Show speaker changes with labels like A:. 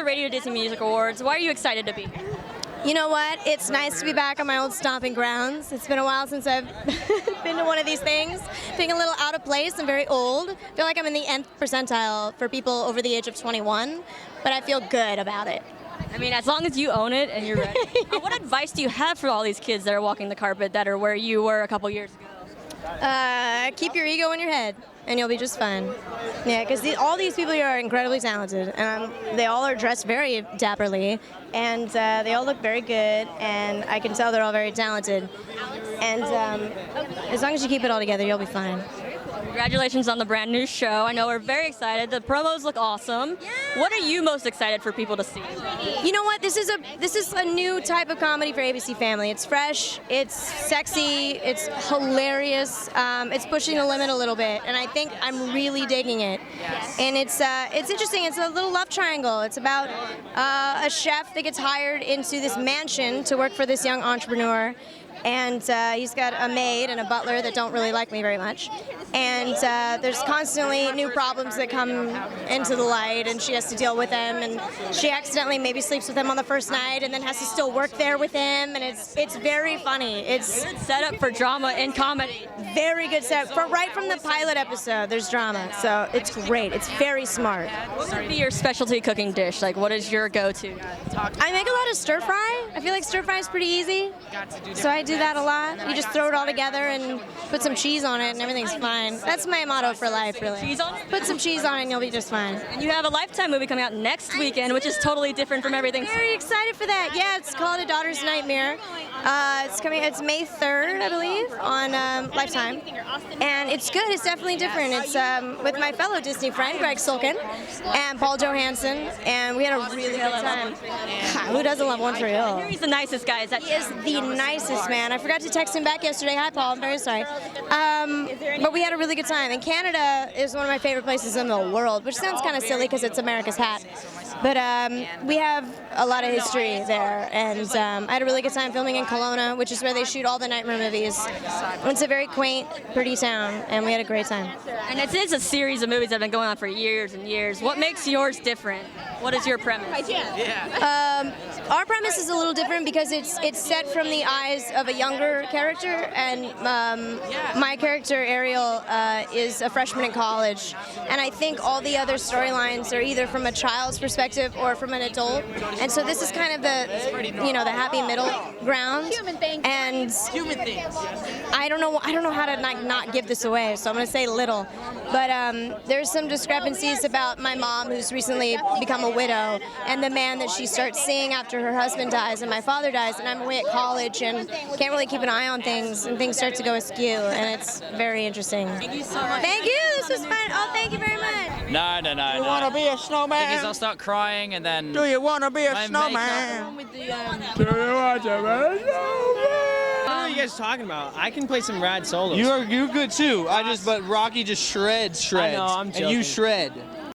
A: Radio Disney Music Awards. Why are you excited to be here?
B: You know what? It's nice to be back on my old stomping grounds. It's been a while since I've been to one of these things. Feeling a little out of place. I'm very old. I feel like I'm in the nth percentile for people over the age of 21, but I feel good about it.
A: I mean, as long as you own it and you're ready. What advice do you have for all these kids that are walking the carpet that are where you were a couple years ago?
B: Keep your ego in your head, and you'll be just fine. Yeah, because all these people here are incredibly talented, and they all are dressed very dapperly, and they all look very good, and I can tell they're all very talented. And as long as you keep it all together, you'll be fine.
A: Congratulations on the brand new show. I know we're very excited. The promos look awesome. What are you most excited for people to see?
B: You know what? This is a new type of comedy for ABC Family. It's fresh, it's sexy, it's hilarious. It's pushing the limit a little bit, and I think I'm really digging it. And it's interesting. It's a little love triangle. It's about a chef that gets hired into this mansion to work for this young entrepreneur. And he's got a maid and a butler that don't really like me very much. And there's constantly new problems that come into the light, and she has to deal with them. And she accidentally maybe sleeps with him on the first night, and then has to still work there with him. And it's very funny. It's
A: good setup for drama and comedy.
B: Very good setup. Right from the pilot episode, there's drama. So it's great. It's very smart.
A: What would be your specialty cooking dish? Like, what is your go-to?
B: I make a lot of stir fry. I feel like stir fry is pretty easy. So I do that a lot. You just throw it all together and put some cheese on it, and everything's fine. That's my motto for life, really.
A: Cheese on it?
B: Put some cheese on it, and you'll be just fine.
A: And you have a Lifetime movie coming out next weekend, which is totally different from everything.
B: Very excited for that. Yeah, it's called A Daughter's Nightmare. It's May 3rd, I believe, on Lifetime. And it's good. It's definitely different. It's with my fellow Disney friend, Greg Sulkin, and Paul Johansson, and we had a really good time. Who doesn't love One Tree Hill?
A: He's the nicest guy.
B: He is the nicest man. I forgot to text him back yesterday. Hi, Paul. I'm very sorry. But we had a really good time. And Canada is one of my favorite places in the world, which sounds kind of silly because it's America's hat. But we have a lot of history there, and I had a really good time filming in Kelowna, which is where they shoot all the Nightmare movies. It's a very quaint, pretty town, and we had a great time.
A: And it is a series of movies that have been going on for years and years. What makes yours different? What is your premise?
B: Our premise is a little different because it's set from the eyes of a younger character, and my character, Ariel, is a freshman in college. And I think all the other storylines are either from a child's perspective or from an adult. And so this is kind of the happy middle ground. And I don't know how to not give this away, so I'm going to say little. But there's some discrepancies about my mom, who's recently become a widow, and the man that she starts seeing after her husband dies and my father dies, and I'm away at college and can't really keep an eye on things, and things start to go askew, and it's very interesting. Thank you so much. Thank you. This was fun. Oh, thank you very much.
C: No.
D: You want to be a snowman?
C: Because I'll start crying and then...
D: Do you want to be a snowman? Do you want to be a snowman?
E: What are you guys talking about? I can play some rad solos.
D: You're good too. But Rocky just shreds.
E: I know, I'm joking.
D: And you shred.